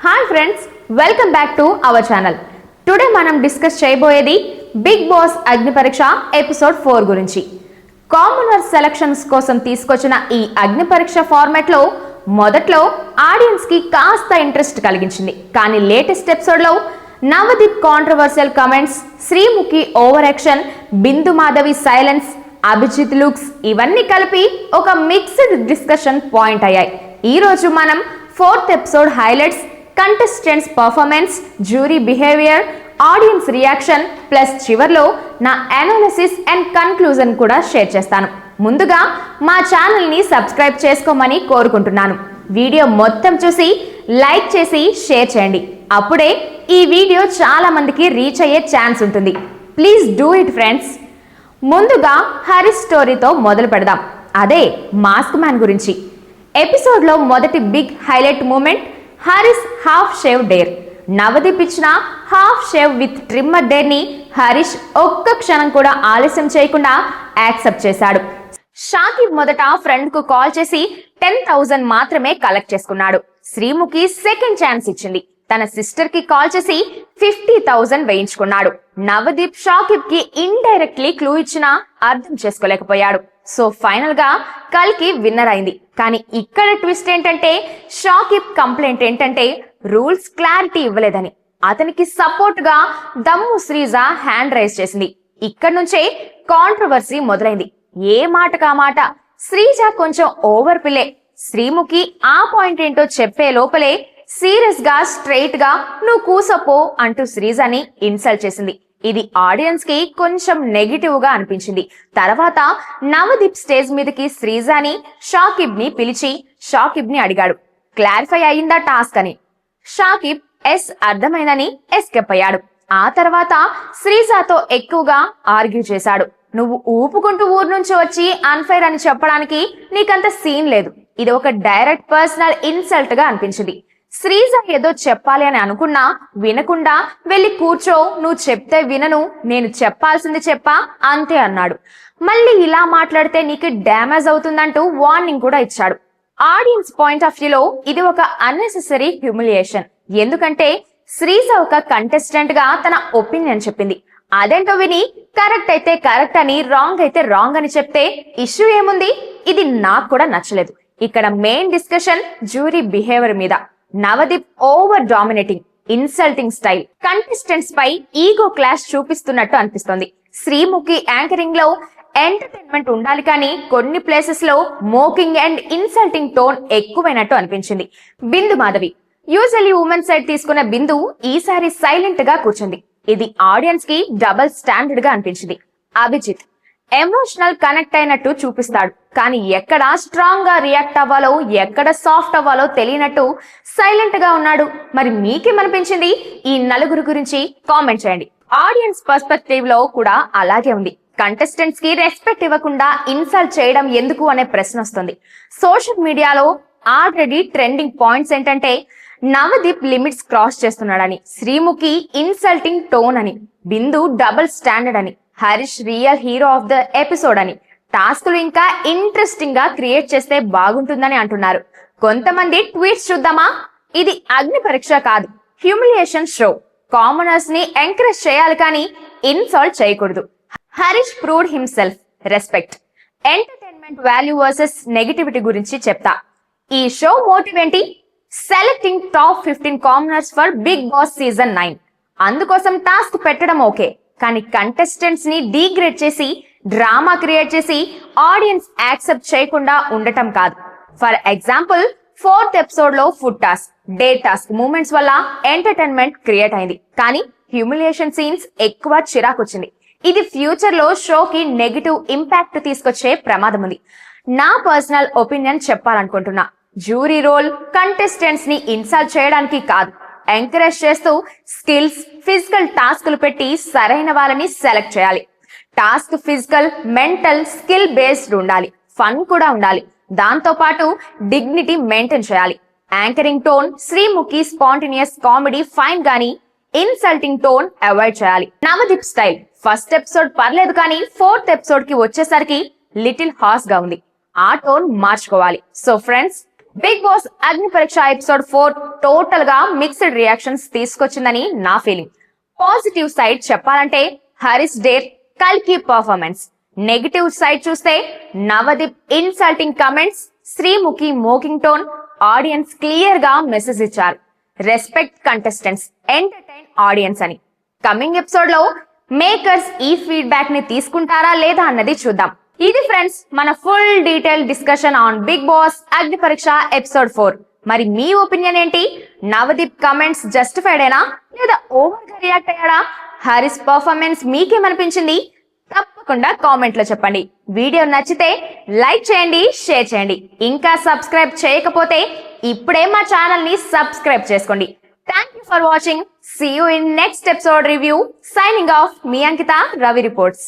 Hi friends, welcome back to our channel. Today మనం discuss చేయబోయేది big Boss Agni Pariksha episode 4 గురించి. Commoner selections కోసం తీసుకొచ్చిన ఈ అగ్ని పరీక్ష ఫార్మాట్ లో మొదట్లో ఆడియన్స్ కి కాస్త ఇంట్రెస్ట్ కలిగించింది. కానీ లేటెస్ట్ ఎపిసోడ్ లో Navdeep controversial comments, Sreemukhi over action, Bindu Madhavi silence, Abhijeet looks ఇవన్నీ కలిపి ఒక మిక్స్డ్ డిస్కషన్ పాయింట్ అయ్యాయి. ఈ రోజు మనం 4th episode highlights, contestants performance, jury behaviour, audience reaction plus చివర్లో నా అనాలిసిస్ అండ్ కన్క్లూజన్ కూడా షేర్ చేస్తాను. ముందుగా మా ఛానల్ని సబ్స్క్రైబ్ చేసుకోమని కోరుకుంటున్నాను. వీడియో మొత్తం చూసి లైక్ చేసి షేర్ చేయండి. అప్పుడే ఈ వీడియో చాలా మందికి రీచ్ అయ్యే ఛాన్స్ ఉంటుంది. Please do it friends. ముందుగా హరీష్ స్టోరీతో మొదలు పెడదాం. అదే మాస్క్ మ్యాన్ గురించి. ఎపిసోడ్లో మొదటి big highlight moment Harish half shave dare. Navdeep ఇచ్చిన half shave with trimmer dare ని హరీష్ ఒక్క క్షణం కూడా ఆలస్యం చేయకుండా యాక్సెప్ట్ చేశాడు. షాకిబ్ మొదట ఫ్రెండ్ కు కాల్ చేసి 10,000 మాత్రమే కలెక్ట్ చేసుకున్నాడు. శ్రీముఖి సెకండ్ ఛాన్స్ ఇచ్చింది. తన సిస్టర్ కి కాల్ చేసి 50,000 వేయించుకున్నాడు. నవదీప్ షాకిబ్ కి ఇండైరెక్ట్లీ క్లూ ఇచ్చినా అర్థం చేసుకోలేకపోయాడు. సో ఫైనల్ గా కల్కి విన్నర్ అయింది. కానీ ఇక్కడ ట్విస్ట్ ఏంటంటే, షాకిబ్ కంప్లైంట్ ఏంటంటే రూల్స్ క్లారిటీ ఇవ్వలేదని. అతనికి సపోర్ట్ గా దమ్ము శ్రీజ హ్యాండ్ రైజ్ చేసింది. ఇక్కడ నుంచే కాంట్రవర్సీ మొదలైంది. ఏ మాటకా మాట శ్రీజ కొంచెం ఓవర్ పిల్లే. శ్రీముఖి ఆ పాయింట్ ఏంటో చెప్పే లోపలే సీరియస్ గా స్ట్రైట్ గా నువ్వు కూసపో అంటూ శ్రీజని ఇన్సల్ట్ చేసింది. ఇది ఆడియన్స్ కి కొంచెం నెగిటివ్ గా అనిపించింది. తర్వాత నవదీప్ స్టేజ్ మీదకి శ్రీజాని, షాకిబ్ ని పిలిచి షాకిబ్ ని అడిగాడు, క్లారిఫై అయిందా టాస్క్ అని. షాకిబ్ ఎస్ అర్థమైందని ఎస్కేప్ అయ్యాడు. ఆ తర్వాత శ్రీజాతో ఎక్కువగా ఆర్గ్యూ చేశాడు. నువ్వు ఊపుకుంటూ ఊరు నుంచి వచ్చి అన్ఫైర్ అని చెప్పడానికి నీకంత సీన్ లేదు. ఇది ఒక డైరెక్ట్ పర్సనల్ ఇన్సల్ట్ గా అనిపించింది. శ్రీజ ఏదో చెప్పాలి అని అనుకున్నా వినకుండా వెళ్ళి కూర్చో, నువ్వు చెప్తే వినను, నేను చెప్పాల్సింది చెప్పా అంతే అన్నాడు. మళ్ళీ ఇలా మాట్లాడితే నీకు డ్యామేజ్ అవుతుందంటూ వార్నింగ్ కూడా ఇచ్చాడు. ఆడియన్స్ పాయింట్ ఆఫ్ వ్యూలో ఇది ఒక అన్నెసెసరీ హ్యూమిలియేషన్. ఎందుకంటే శ్రీజ ఒక కంటెస్టెంట్ గా తన ఒపీనియన్ చెప్పింది. అదేంటో విని కరెక్ట్ అయితే కరెక్ట్ అని, రాంగ్ అయితే రాంగ్ అని చెప్తే ఇష్యూ ఏముంది? ఇది నాకు కూడా నచ్చలేదు. ఇక్కడ మెయిన్ డిస్కషన్ జ్యూరీ బిహేవియర్ మీద. Navdeep over dominating, insulting style, contestants పై ఈగో క్లాష్ చూపిస్తున్నట్టు అనిపిస్తోంది. శ్రీముఖి యాంకరింగ్ లో ఎంటర్టైన్మెంట్ ఉండాలి కానీ కొన్ని ప్లేసెస్ లో మోకింగ్ అండ్ ఇన్సల్టింగ్ టోన్ ఎక్కువైనట్టు అనిపించింది. బిందు మాధవి యూజువల్లీ ఉమెన్ సైడ్ తీసుకున్న బిందు ఈసారి సైలెంట్ గా కూర్చుంది. ఇది ఆడియన్స్ కి డబుల్ స్టాండర్డ్ గా అనిపించింది. అభిజిత్ ఎమోషనల్ కనెక్ట్ అయినట్టు చూపిస్తాడు, కానీ ఎక్కడ స్ట్రాంగ్ గా రియాక్ట్ అవ్వాలో, ఎక్కడ సాఫ్ట్ అవ్వాలో తెలియనట్టు సైలెంట్ గా ఉన్నాడు. మరి మీకేమనిపించింది? ఈ నలుగురు గురించి కామెంట్ చేయండి. ఆడియన్స్ పర్స్పెక్టివ్ లో కూడా అలాగే ఉంది. కంటెస్టెంట్స్ కి రెస్పెక్ట్ ఇవ్వకుండా ఇన్సల్ట్ చేయడం ఎందుకు అనే ప్రశ్న వస్తుంది. సోషల్ మీడియాలో ఆల్రెడీ ట్రెండింగ్ పాయింట్స్ ఏంటంటే నవదీప్ లిమిట్స్ క్రాస్ చేస్తున్నాడని, శ్రీముఖి ఇన్సల్టింగ్ టోన్ అని, బిందు డబుల్ స్టాండర్డ్ అని, Harish real hero of the episode అని, టాస్క్లు ఇంకా ఇంట్రెస్టింగ్ గా క్రియేట్ చేస్తే బాగుంటుందని అంటున్నారు. కొంతమంది ట్వీట్స్ చూద్దామా? ఇది అగ్ని పరీక్ష కాదు, హ్యూమిలియేషన్ షో. కామనర్స్ ని ఎంకరేజ్ చేయాలి కానీ ఇన్సల్ట్ చేయకూడదు. Harish proved himself. Respect. Entertainment value versus negativity గురించి చెప్తా. ఈ షో మోటివ్ ఏంటి? Selecting top 15 commoners for Bigg Boss season 9. అందుకోసం టాస్క్ పెట్టడం ఓకే, కానీ కంటెస్టెంట్స్ ని డీగ్రేడ్ చేసి డ్రామా క్రియేట్ చేసి ఆడియన్స్ యాక్సెప్ట్ చేయకుండా ఉండటం కాదు. ఫర్ ఎగ్జాంపుల్ 4th ఎపిసోడ్ లో food task, day task moments వల్ల ఎంటర్టైన్మెంట్ క్రియేట్ అయింది, కానీ హ్యూమిలియేషన్ సీన్స్ ఎక్కువ చిరాకొచ్చింది. ఇది ఫ్యూచర్ లో షోకి నెగటివ్ ఇంపాక్ట్ తీసుకొచ్చే ప్రమాదం ఉంది. నా పర్సనల్ ఒపీనియన్ చెప్పాలనుకుంటున్నా. జ్యూరీ రోల్ కంటెస్టెంట్స్ ని ఇన్సల్ట్ చేయడానికి కాదు, ఎంకరేజ్ చేస్తూ స్కిల్స్, ఫిజికల్ టాస్క్లు పెట్టి సరైన వాళ్ళని సెలెక్ట్ చేయాలి. Task physical, mental, skill based ఉండాలి. ఫన్ కూడా ఉండాలి. దాంతో పాటు డిగ్నిటీ మెయింటైన్ చేయాలి. Anchoring tone Sreemukhi spontaneous comedy fine గానీ ఇన్సల్టింగ్ టోన్ అవాయిడ్ చేయాలి. నవదీప్ స్టైల్ ఫస్ట్ ఎపిసోడ్ పర్లేదు కానీ 4th ఎపిసోడ్ కి వచ్చేసరికి లిటిల్ హార్స్ గా ఉంది. ఆ టోన్ మార్చుకోవాలి. So friends, big Boss Agni Pariksha episode 4 total గా మిక్స్డ్ రియాక్షన్స్ తీసుకొచ్చిందని నా ఫీలింగ్. పాజిటివ్ సైడ్ చెప్పాలంటే హరీష్ డేర్, కల్కి పర్ఫార్మెన్స్. నెగటివ్ సైడ్ చూస్తే Navdeep insulting comments, Sreemukhi mocking tone, audience clear గా మెసేజ్ ఇచ్చారు. రెస్పెక్ట్ కంటెస్టెంట్స్, ఎంటర్టైన్ ఆడియన్స్ అని. కమింగ్ ఎపిసోడ్ లో మేకర్స్ ఈ ఫీడ్బ్యాక్ ని తీసుకుంటారా లేదా అన్నది చూద్దాం. ఇది ఫ్రెండ్స్ మన full detail discussion on Bigg Boss Agni Pariksha episode 4. మరి మీ ఒపీనియన్ ఏంటి? నవదీప్ కమెంట్స్ జస్టిఫైడ్ అయినా లేదా ఓవర్ గా రియాక్ట్ అయ్యాడా? హరీష్ పర్ఫార్మెన్స్ మీకేమనిపించింది? తప్పకుండా కామెంట్ లో చెప్పండి. వీడియో నచ్చితే లైక్ చేయండి, షేర్ చేయండి. ఇంకా సబ్స్క్రైబ్ చేయకపోతే ఇప్పుడే మా ఛానల్ ని సబ్స్క్రైబ్ చేసుకోండి. Thank you for watching. See you in next episode review. Signing off, me Ankita, Ravi Reports.